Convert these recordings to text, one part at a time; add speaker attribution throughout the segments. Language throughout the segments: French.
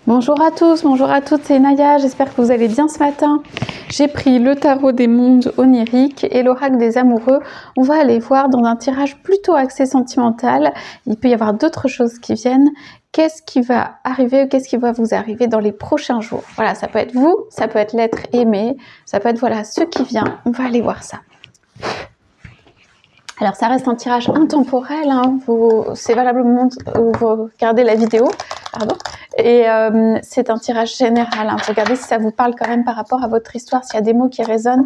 Speaker 1: Bonjour à tous, bonjour à toutes, c'est Naya, j'espère que vous allez bien ce matin. J'ai pris le tarot des mondes oniriques et l'oracle des amoureux. On va aller voir dans un tirage plutôt axé sentimental. Il peut y avoir d'autres choses qui viennent. Qu'est-ce qui va arriver, qu'est-ce qui va vous arriver dans les prochains jours? Voilà, ça peut être vous, ça peut être l'être aimé, ça peut être voilà ce qui vient. On va aller voir ça. Alors ça reste un tirage intemporel, hein. C'est valable au moment où vous regardez la vidéo, pardon. Et c'est un tirage général, hein. Regardez si ça vous parle quand même par rapport à votre histoire. S'il y a des mots qui résonnent,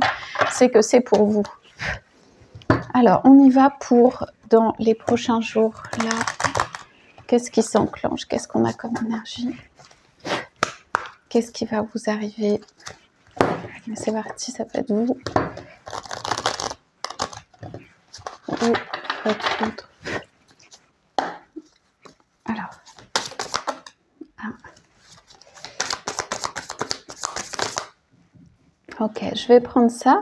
Speaker 1: c'est que c'est pour vous. Alors on y va pour dans les prochains jours. Là, qu'est-ce qui s'enclenche? Qu'est-ce qu'on a comme énergie? Qu'est-ce qui va vous arriver? C'est parti, ça peut être vous. Ou votre autre. Alors. Ok, je vais prendre ça.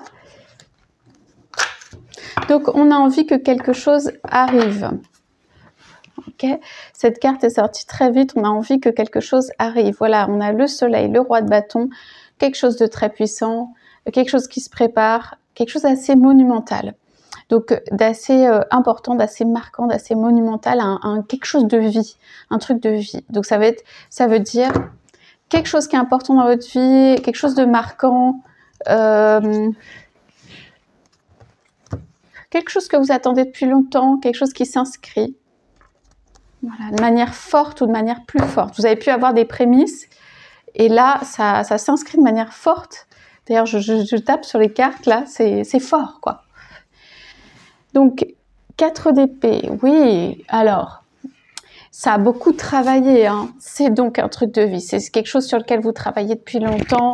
Speaker 1: Donc, on a envie que quelque chose arrive. Ok, cette carte est sortie très vite. On a envie que quelque chose arrive. Voilà, on a le soleil, le roi de bâton, quelque chose de très puissant, quelque chose qui se prépare, quelque chose d'assez monumental. Donc, d'assez important, d'assez marquant, d'assez monumental, quelque chose de vie, un truc de vie. Donc, ça veut dire quelque chose qui est important dans votre vie, quelque chose de marquant, quelque chose que vous attendez depuis longtemps, quelque chose qui s'inscrit, voilà, de manière forte ou de manière plus forte. Vous avez pu avoir des prémices, et là, ça s'inscrit de manière forte. D'ailleurs, je tape sur les cartes, là, c'est fort, quoi. Donc, 4 d'épée, oui, alors, ça a beaucoup travaillé, hein. C'est donc un truc de vie, c'est quelque chose sur lequel vous travaillez depuis longtemps,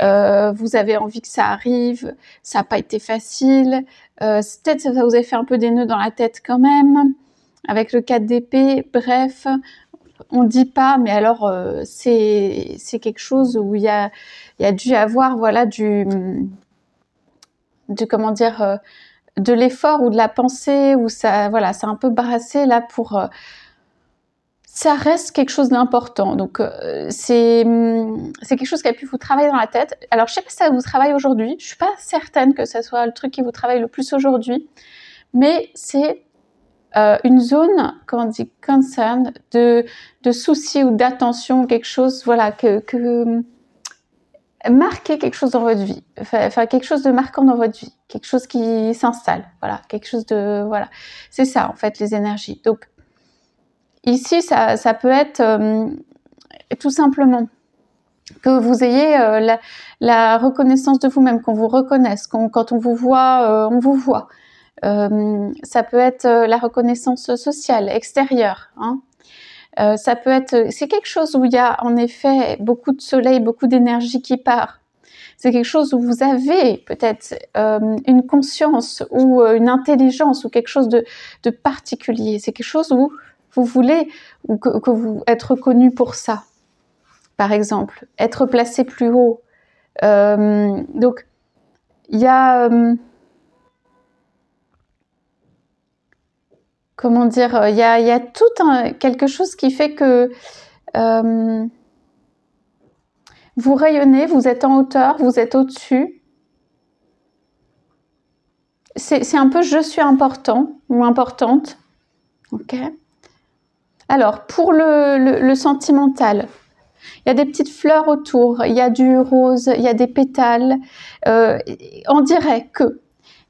Speaker 1: vous avez envie que ça arrive, ça n'a pas été facile, peut-être ça vous a fait un peu des nœuds dans la tête quand même, avec le 4 d'épée, bref, on ne dit pas, mais alors c'est quelque chose où il y a dû avoir, voilà, comment dire, de l'effort ou de la pensée, où ça, voilà, c'est un peu brassé là pour... ça reste quelque chose d'important. Donc, c'est quelque chose qui a pu vous travailler dans la tête. Alors, je sais pas si ça vous travaille aujourd'hui. Je suis pas certaine que ça soit le truc qui vous travaille le plus aujourd'hui. Mais c'est une zone, quand on dit concern, de souci ou d'attention, quelque chose, voilà, marquer quelque chose dans votre vie. Enfin, quelque chose de marquant dans votre vie. Quelque chose qui s'installe. Voilà, quelque chose de... Voilà. C'est ça, en fait, les énergies. Donc, ici, ça peut être tout simplement que vous ayez la reconnaissance de vous-même, qu'on vous reconnaisse, quand on vous voit, on vous voit. Ça peut être la reconnaissance sociale, extérieure, hein. Ça peut être, c'est quelque chose où il y a en effet beaucoup de soleil, beaucoup d'énergie qui part. C'est quelque chose où vous avez peut-être une conscience ou une intelligence ou quelque chose de particulier. C'est quelque chose où vous voulez ou que vous être reconnu pour ça, par exemple, être placé plus haut. Donc, il y a... comment dire, il y a tout quelque chose qui fait que vous rayonnez, vous êtes en hauteur, vous êtes au-dessus. C'est un peu « je suis important » ou « importante ». Ok. Alors, pour le sentimental, il y a des petites fleurs autour, il y a du rose, il y a des pétales. On dirait que,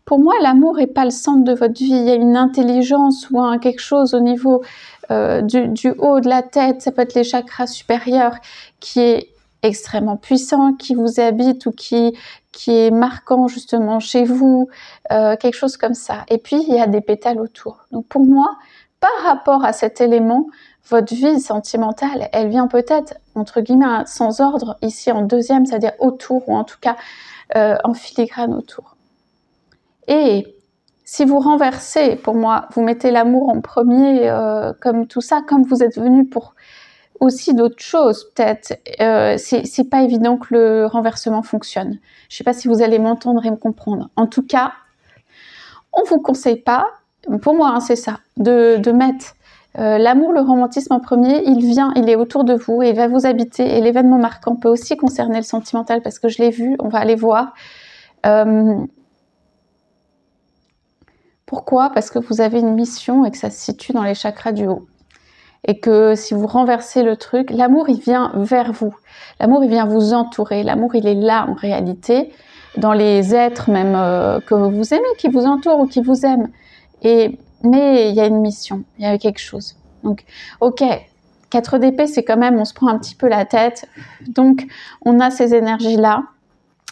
Speaker 1: pour moi, l'amour n'est pas le centre de votre vie. Il y a une intelligence ou quelque chose au niveau du haut de la tête, ça peut être les chakras supérieurs, qui est extrêmement puissant, qui vous habite ou qui est marquant justement chez vous, quelque chose comme ça. Et puis, il y a des pétales autour. Donc, pour moi, par rapport à cet élément, votre vie sentimentale, elle vient peut-être, entre guillemets, sans ordre, ici en deuxième, c'est-à-dire autour, ou en tout cas en filigrane autour. Et si vous renversez, pour moi, vous mettez l'amour en premier, comme tout ça, comme vous êtes venu pour aussi d'autres choses, peut-être, c'est pas évident que le renversement fonctionne. Je sais pas si vous allez m'entendre et me comprendre. En tout cas, on vous conseille pas, pour moi, hein, c'est ça, de mettre L'amour, le romantisme en premier, il vient, il est autour de vous et il va vous habiter. Et l'événement marquant peut aussi concerner le sentimental parce que je l'ai vu, on va aller voir. Pourquoi? Parce que vous avez une mission et que ça se situe dans les chakras du haut. Et que si vous renversez le truc, l'amour, il vient vers vous. L'amour, il vient vous entourer. L'amour, il est là en réalité, dans les êtres même que vous aimez, qui vous entourent ou qui vous aiment. Mais il y a une mission, il y a quelque chose. Donc, ok, 4 d'épée, c'est quand même, on se prend un petit peu la tête. Donc, on a ces énergies-là.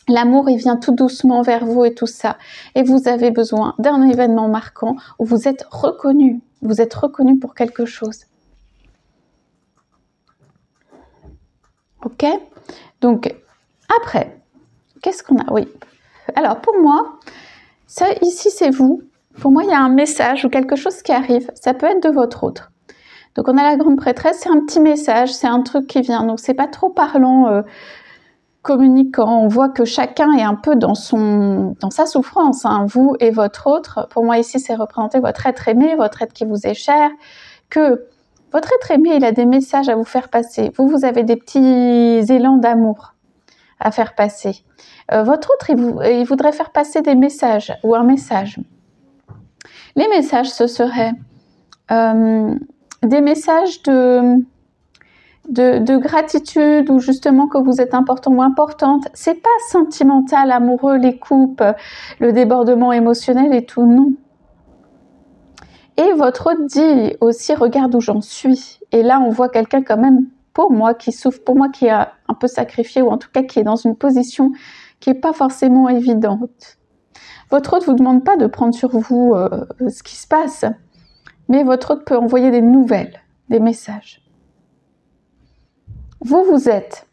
Speaker 1: L'amour, il vient tout doucement vers vous et tout ça. Et vous avez besoin d'un événement marquant où vous êtes reconnu. Vous êtes reconnu pour quelque chose. Ok? Donc, après, qu'est-ce qu'on a? Oui. Alors, pour moi, ça, ici, c'est vous. Pour moi, il y a un message ou quelque chose qui arrive. Ça peut être de votre autre. Donc, on a la grande prêtresse, c'est un petit message, c'est un truc qui vient. Donc, c'est pas trop parlant, communicant. On voit que chacun est un peu dans sa souffrance, hein, vous et votre autre. Pour moi, ici, c'est représenter votre être aimé, votre être qui vous est cher, que votre être aimé, il a des messages à vous faire passer. Vous avez des petits élans d'amour à faire passer. Votre autre, il voudrait faire passer des messages ou un message. Les messages, ce seraient des messages de gratitude ou justement que vous êtes important ou importante. C'est pas sentimental, amoureux, les coupes, le débordement émotionnel et tout, non. Et votre autre dit aussi, regarde où j'en suis. Et là, on voit quelqu'un quand même, pour moi, qui souffre, pour moi, qui est un peu sacrifié ou en tout cas qui est dans une position qui n'est pas forcément évidente. Votre autre ne vous demande pas de prendre sur vous ce qui se passe, mais votre autre peut envoyer des nouvelles, des messages. Vous êtes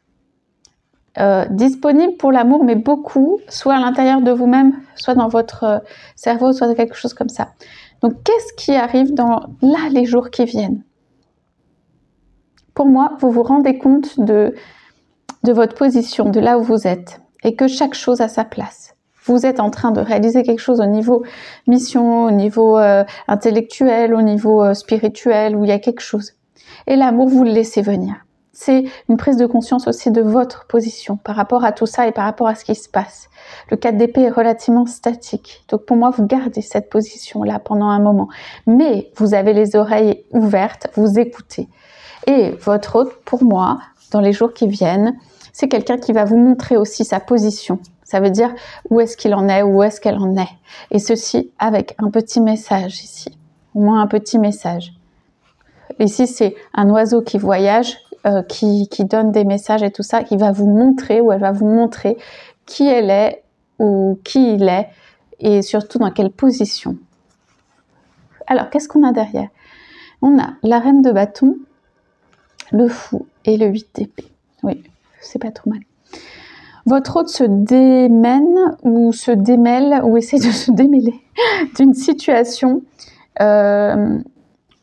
Speaker 1: disponible pour l'amour, mais beaucoup, soit à l'intérieur de vous-même, soit dans votre cerveau, soit quelque chose comme ça. Donc, qu'est-ce qui arrive là, les jours qui viennent? Pour moi, vous vous rendez compte de votre position, de là où vous êtes, et que chaque chose a sa place. Vous êtes en train de réaliser quelque chose au niveau mission, au niveau intellectuel, au niveau spirituel, où il y a quelque chose. Et l'amour, vous le laissez venir. C'est une prise de conscience aussi de votre position par rapport à tout ça et par rapport à ce qui se passe. Le 4 d'épée est relativement statique. Donc pour moi, vous gardez cette position-là pendant un moment. Mais vous avez les oreilles ouvertes, vous écoutez. Et votre autre, pour moi, dans les jours qui viennent, c'est quelqu'un qui va vous montrer aussi sa position. Ça veut dire où est-ce qu'il en est, où est-ce qu'elle en est. Et ceci avec un petit message ici. Au moins un petit message. Ici, c'est un oiseau qui voyage, qui donne des messages et tout ça, qui va vous montrer ou elle va vous montrer qui elle est ou qui il est et surtout dans quelle position. Alors, qu'est-ce qu'on a derrière? On a la reine de bâton, le fou et le 8 d'épée. Oui, c'est pas trop mal. Votre autre se démène ou se démêle ou essaie de se démêler d'une situation.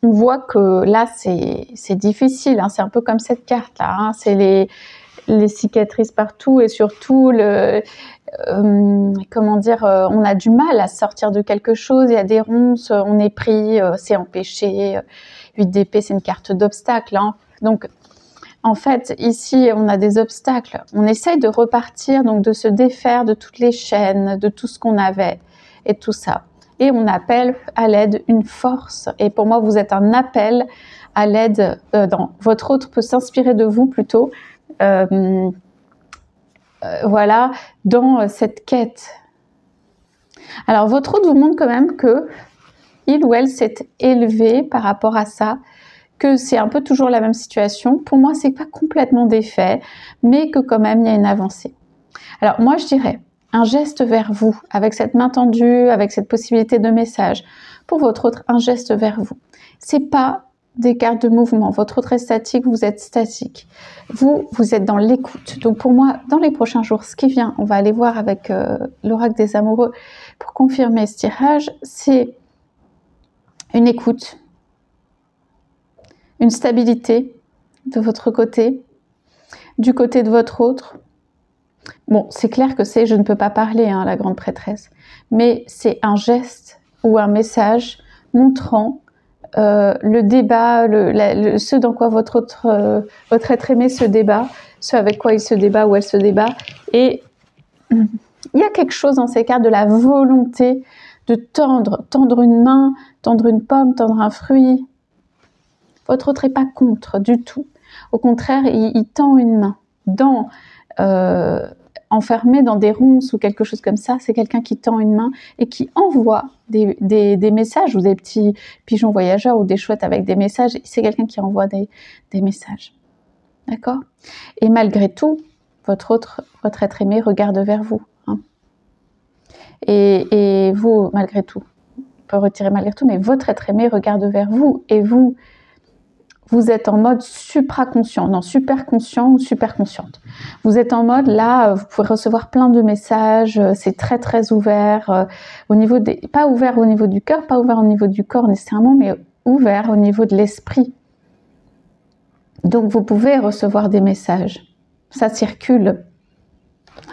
Speaker 1: On voit que là, c'est difficile. Hein, c'est un peu comme cette carte-là. Hein, c'est les cicatrices partout et surtout, comment dire, on a du mal à sortir de quelque chose. Il y a des ronces, on est pris, c'est empêché. 8 d'épée, c'est une carte d'obstacle. Hein, donc, en fait, ici, on a des obstacles. On essaye de repartir, donc de se défaire de toutes les chaînes, de tout ce qu'on avait et tout ça. Et on appelle à l'aide une force. Et pour moi, vous êtes un appel à l'aide. Votre autre peut s'inspirer de vous plutôt, voilà, dans cette quête. Alors, votre autre vous montre quand même que il ou elle s'est élevé par rapport à ça, que c'est un peu toujours la même situation. Pour moi, c'est pas complètement défait, mais que quand même, il y a une avancée. Alors, moi, je dirais un geste vers vous, avec cette main tendue, avec cette possibilité de message. Pour votre autre, un geste vers vous. C'est pas des cartes de mouvement. Votre autre est statique, vous êtes statique. Vous êtes dans l'écoute. Donc pour moi, dans les prochains jours, ce qui vient, on va aller voir avec l'oracle des amoureux pour confirmer ce tirage, c'est une écoute, une stabilité de votre côté, du côté de votre autre. Bon, c'est clair que je ne peux pas parler, hein, la grande prêtresse, mais c'est un geste ou un message montrant le débat, ce dans quoi votre être aimé se débat, ce avec quoi il se débat ou elle se débat. Et il y a quelque chose dans ces cartes de la volonté de tendre une main, tendre une pomme, tendre un fruit. Votre autre n'est pas contre du tout. Au contraire, il tend une main. Enfermé dans des ronces ou quelque chose comme ça, c'est quelqu'un qui tend une main et qui envoie des messages ou des petits pigeons voyageurs ou des chouettes avec des messages. C'est quelqu'un qui envoie des messages. D'accord? Et malgré tout, votre être aimé regarde vers vous. Hein. Et vous, malgré tout, on peut retirer malgré tout, mais votre être aimé regarde vers vous et vous êtes en mode supraconscient, non, super conscient ou super consciente. Vous êtes en mode, là, vous pouvez recevoir plein de messages, c'est très très ouvert, pas ouvert au niveau du cœur, pas ouvert au niveau du corps nécessairement, mais ouvert au niveau de l'esprit. Donc vous pouvez recevoir des messages, ça circule,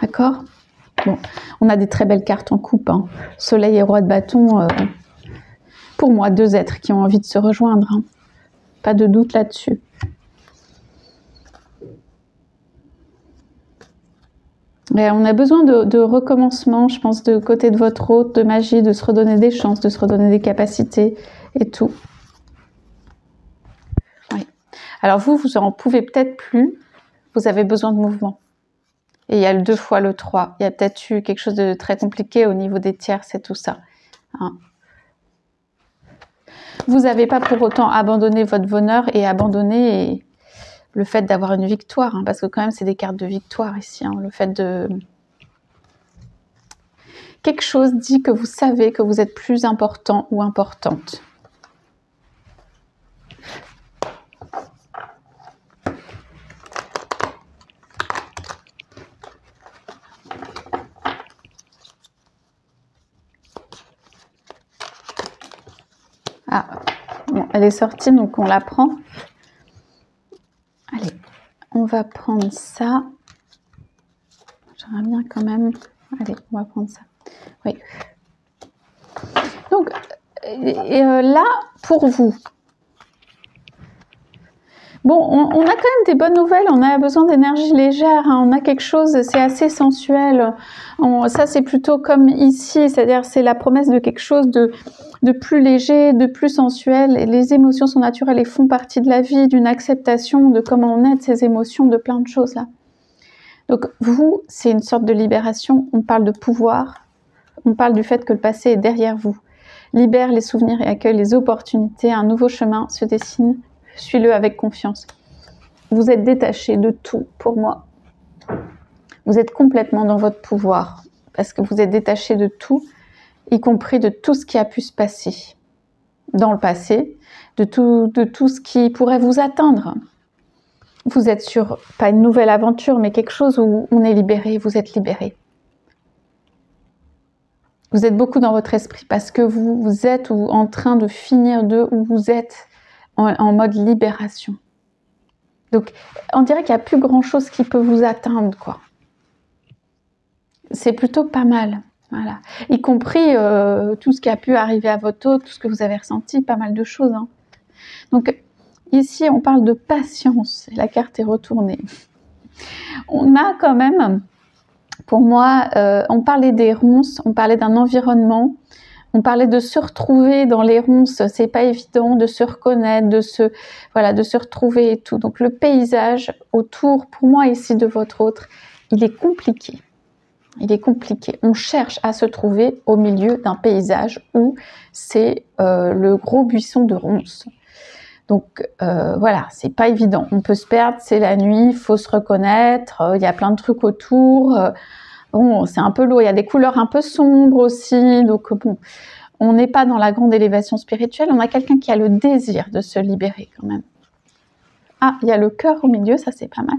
Speaker 1: d'accord? Bon, on a des très belles cartes en coupe, hein. Soleil et roi de bâton, pour moi, deux êtres qui ont envie de se rejoindre, hein. Pas de doute là-dessus. Et on a besoin de recommencement, je pense, de côté de votre hôte, de magie, de se redonner des chances, de se redonner des capacités et tout. Oui. Alors vous en pouvez peut-être plus, vous avez besoin de mouvement. Et il y a le 2 fois le 3. Il y a peut-être eu quelque chose de très compliqué au niveau des tierces et tout ça. Hein. Vous n'avez pas pour autant abandonné votre bonheur et abandonné le fait d'avoir une victoire, hein, parce que quand même c'est des cartes de victoire ici. Hein, le fait de... Quelque chose dit que vous savez que vous êtes plus important ou importante. Ah, bon, elle est sortie, donc on la prend. Allez, on va prendre ça. J'aimerais bien quand même... Allez, on va prendre ça. Oui. Donc, là, pour vous... Bon, on a quand même des bonnes nouvelles, on a besoin d'énergie légère, hein, on a quelque chose, c'est assez sensuel. Ça, c'est plutôt comme ici, c'est-à-dire c'est la promesse de quelque chose de plus léger, de plus sensuel. Et les émotions sont naturelles et font partie de la vie, d'une acceptation de comment on est, de ces émotions, de plein de choses là. Donc vous, c'est une sorte de libération, on parle de pouvoir, on parle du fait que le passé est derrière vous. Libère les souvenirs et accueille les opportunités, un nouveau chemin se dessine. Suis-le avec confiance. Vous êtes détaché de tout, pour moi. Vous êtes complètement dans votre pouvoir, parce que vous êtes détaché de tout, y compris de tout ce qui a pu se passer dans le passé, de tout ce qui pourrait vous atteindre. Vous êtes sur, pas une nouvelle aventure, mais quelque chose où on est libéré, vous êtes libéré. Vous êtes beaucoup dans votre esprit, parce que vous êtes en train de finir où vous êtes en mode libération. Donc, on dirait qu'il n'y a plus grand-chose qui peut vous atteindre, quoi. C'est plutôt pas mal, voilà. Y compris tout ce qui a pu arriver à votre hôte, tout ce que vous avez ressenti, pas mal de choses. Hein. Donc, ici, on parle de patience. La carte est retournée. On a quand même, pour moi, on parlait des ronces, on parlait d'un environnement. On parlait de se retrouver dans les ronces, c'est pas évident de se reconnaître, de se retrouver et tout. Donc le paysage autour, pour moi ici de votre autre, il est compliqué. Il est compliqué. On cherche à se trouver au milieu d'un paysage où c'est le gros buisson de ronces. Donc voilà, c'est pas évident. On peut se perdre, c'est la nuit, il faut se reconnaître, il y a plein de trucs autour. Bon, c'est un peu lourd, il y a des couleurs un peu sombres aussi, donc bon, on n'est pas dans la grande élévation spirituelle, on a quelqu'un qui a le désir de se libérer quand même. Ah, il y a le cœur au milieu, ça c'est pas mal.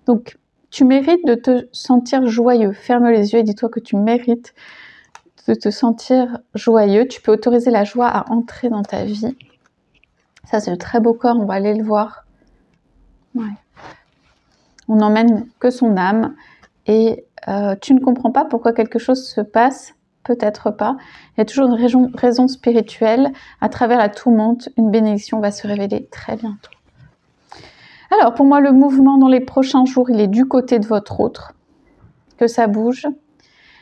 Speaker 1: Donc, tu mérites de te sentir joyeux. Ferme les yeux et dis-toi que tu mérites de te sentir joyeux. Tu peux autoriser la joie à entrer dans ta vie. Ça, c'est le très beau corps, on va aller le voir. Ouais. On n'emmène que son âme et tu ne comprends pas pourquoi quelque chose se passe peut-être pas. Il y a toujours une raison spirituelle. À travers la tourmente, une bénédiction va se révéler très bientôt. Alors, pour moi, le mouvement dans les prochains jours, il est du côté de votre autre. Que ça bouge.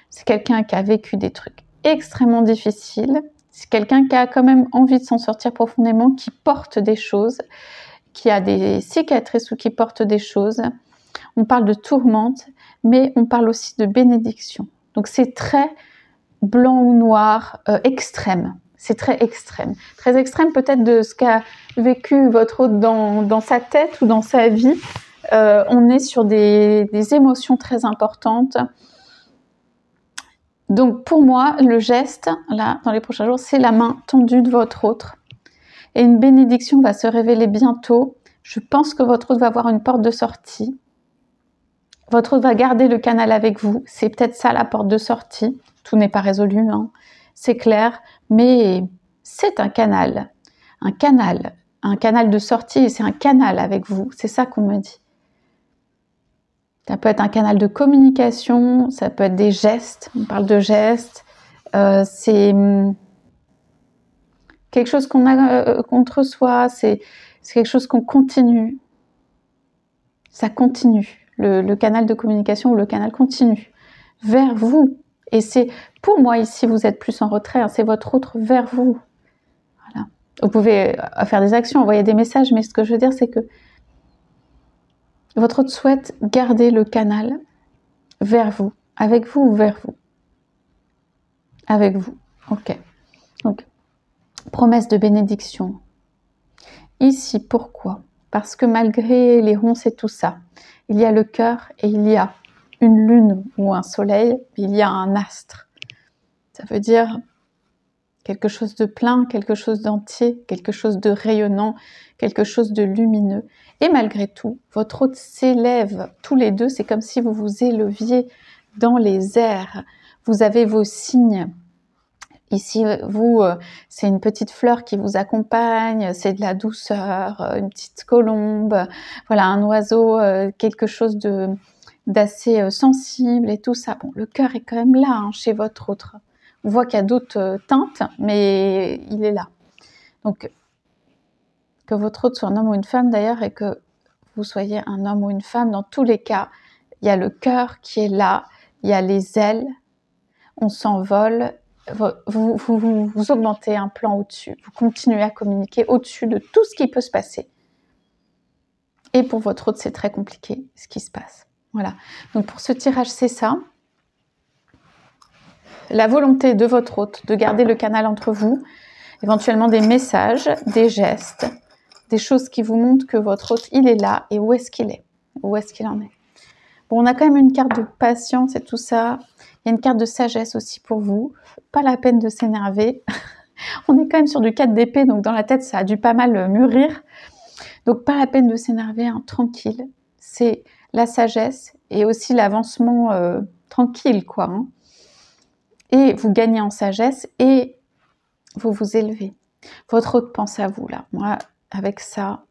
Speaker 1: C'est quelqu'un qui a vécu des trucs extrêmement difficiles. C'est quelqu'un qui a quand même envie de s'en sortir profondément, qui porte des choses, qui a des cicatrices ou qui porte des choses. On parle de tourmente, mais on parle aussi de bénédiction. Donc c'est très blanc ou noir, extrême. C'est très extrême. Très extrême peut-être de ce qu'a vécu votre hôte dans sa tête ou dans sa vie. On est sur des émotions très importantes. Donc pour moi, le geste, là, dans les prochains jours, c'est la main tendue de votre autre. Et une bénédiction va se révéler bientôt. Je pense que votre autre va avoir une porte de sortie. Votre autre va garder le canal avec vous. C'est peut-être ça la porte de sortie. Tout n'est pas résolu, hein. C'est clair. Mais c'est un canal. Un canal de sortie et c'est un canal avec vous. C'est ça qu'on me dit. Ça peut être un canal de communication, ça peut être des gestes, on parle de gestes, c'est quelque chose qu'on reçoit, c'est quelque chose qu'on continue. Ça continue, le canal de communication ou le canal continue vers vous. Et c'est, pour moi ici, vous êtes plus en retrait, hein, c'est votre autre vers vous. Voilà. Vous pouvez faire des actions, envoyer des messages, mais ce que je veux dire, c'est que votre autre souhaite garder le canal vers vous, avec vous ou vers vous. Avec vous, ok. Donc, promesse de bénédiction. Ici, pourquoi? Parce que malgré les ronces et tout ça, il y a le cœur et il y a une lune ou un soleil, il y a un astre. Ça veut dire quelque chose de plein, quelque chose d'entier, quelque chose de rayonnant, quelque chose de lumineux. Et malgré tout, votre hôte s'élève tous les deux, c'est comme si vous vous éleviez dans les airs. Vous avez vos signes. Ici, vous, c'est une petite fleur qui vous accompagne, c'est de la douceur, une petite colombe, voilà, un oiseau, quelque chose d'assez sensible et tout ça. Bon, le cœur est quand même là, hein, chez votre autre. On voit qu'il y a d'autres teintes, mais il est là. Donc, que votre autre soit un homme ou une femme d'ailleurs, et que vous soyez un homme ou une femme, dans tous les cas, il y a le cœur qui est là, il y a les ailes, on s'envole, vous augmentez un plan au-dessus, vous continuez à communiquer au-dessus de tout ce qui peut se passer. Et pour votre autre, c'est très compliqué ce qui se passe. Voilà. Donc pour ce tirage, c'est ça. La volonté de votre hôte de garder le canal entre vous, éventuellement des messages, des gestes, des choses qui vous montrent que votre hôte, il est là et où est-ce qu'il est, où est-ce qu'il en est. Bon, on a quand même une carte de patience et tout ça. Il y a une carte de sagesse aussi pour vous. Pas la peine de s'énerver. On est quand même sur du 4 d'épée, donc dans la tête, ça a dû pas mal mûrir. Donc pas la peine de s'énerver, hein, tranquille. C'est la sagesse et aussi l'avancement tranquille, quoi. Hein. Et vous gagnez en sagesse et vous vous élevez. Votre hôte pense à vous, là. Moi, avec ça...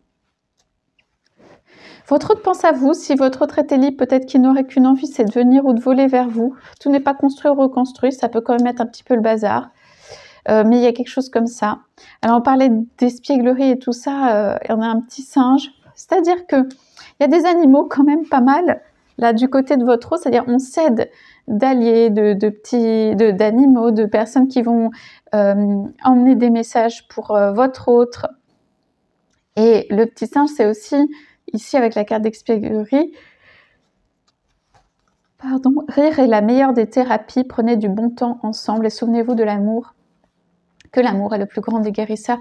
Speaker 1: Votre hôte pense à vous. Si votre autre était libre, peut-être qu'il n'aurait qu'une envie, c'est de venir ou de voler vers vous. Tout n'est pas construit ou reconstruit. Ça peut quand même être un petit peu le bazar. Mais il y a quelque chose comme ça. Alors, on parlait d'espièglerie et tout ça. Il y en a un petit singe. C'est-à-dire qu'il y a des animaux quand même pas mal, là, du côté de votre hôte. C'est-à-dire on s'aide d'alliés, d'animaux, de personnes qui vont emmener des messages pour votre autre. Et le petit singe, c'est aussi... Ici, avec la carte d'espièglerie, rire est la meilleure des thérapies. Prenez du bon temps ensemble et souvenez-vous de l'amour, que l'amour est le plus grand des guérisseurs.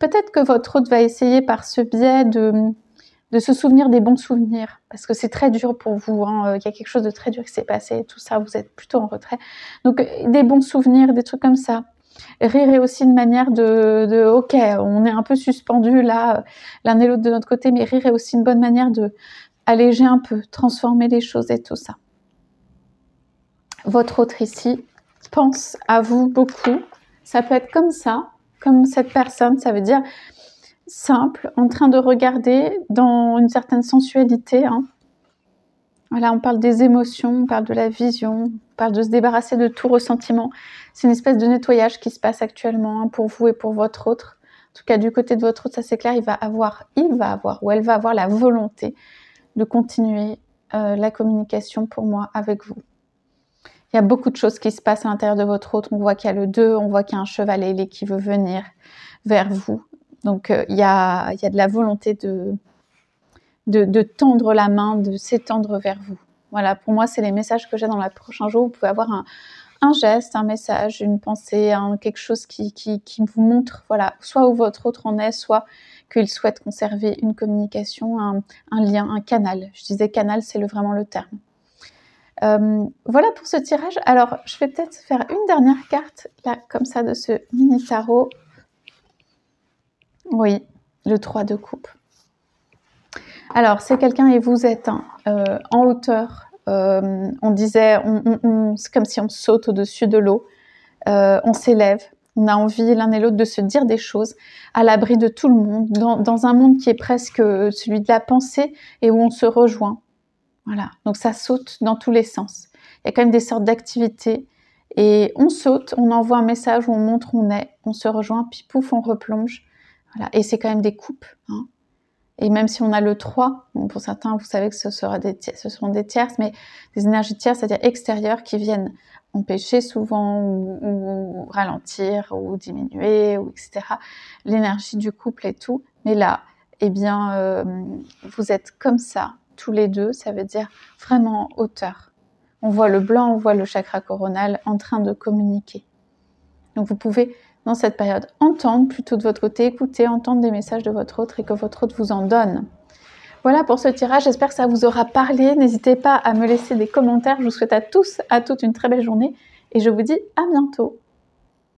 Speaker 1: Peut-être que votre hôte va essayer par ce biais de se souvenir des bons souvenirs, parce que c'est très dur pour vous. Hein. Il y a quelque chose de très dur qui s'est passé, tout ça, vous êtes plutôt en retrait. Donc, des bons souvenirs, des trucs comme ça. Rire est aussi une manière ok, on est un peu suspendu là, l'un et l'autre de notre côté, mais rire est aussi une bonne manière de alléger un peu, transformer les choses et tout ça. Votre autre ici pense à vous beaucoup. Ça peut être comme ça, comme cette personne, ça veut dire simple, en train de regarder dans une certaine sensualité, hein, Voilà, on parle des émotions, on parle de la vision, on parle de se débarrasser de tout ressentiment. C'est une espèce de nettoyage qui se passe actuellement, hein, pour vous et pour votre autre. En tout cas, du côté de votre autre, ça c'est clair, il va avoir ou elle va avoir la volonté de continuer la communication pour moi avec vous. Il y a beaucoup de choses qui se passent à l'intérieur de votre autre. On voit qu'il y a le 2, on voit qu'il y a un cheval ailé qui veut venir vers vous. Donc, il y a de la volonté de tendre la main, de s'étendre vers vous. Voilà, pour moi, c'est les messages que j'ai dans les prochains jours. Vous pouvez avoir un geste, un message, une pensée, quelque chose qui vous montre, voilà, soit où votre autre en est, soit qu'il souhaite conserver une communication, un lien, un canal. Je disais canal, c'est vraiment le terme. Voilà pour ce tirage. Alors, je vais peut-être faire une dernière carte, là, comme ça, de ce mini tarot. Oui, le 3 de coupe. Alors, c'est quelqu'un et vous êtes en hauteur. On disait, c'est comme si on saute au-dessus de l'eau. On s'élève. On a envie l'un et l'autre de se dire des choses à l'abri de tout le monde, dans un monde qui est presque celui de la pensée et où on se rejoint. Voilà, donc ça saute dans tous les sens. Il y a quand même des sortes d'activités et on saute, on envoie un message où on montre où on est, on se rejoint, puis pouf, on replonge. Voilà, et c'est quand même des coupes, hein. Et même si on a le 3, bon, pour certains, vous savez que ce seront des tierces, mais des énergies tierces, c'est-à-dire extérieures, qui viennent empêcher souvent ou ralentir ou diminuer, ou etc. L'énergie du couple et tout. Mais là, eh bien, vous êtes comme ça, tous les deux, ça veut dire vraiment en hauteur. On voit le blanc, on voit le chakra coronal en train de communiquer. Donc vous pouvez, dans cette période, entendre plutôt de votre côté, écouter, entendre des messages de votre autre et que votre autre vous en donne. Voilà pour ce tirage, j'espère que ça vous aura parlé. N'hésitez pas à me laisser des commentaires. Je vous souhaite à tous, à toutes une très belle journée et je vous dis à bientôt.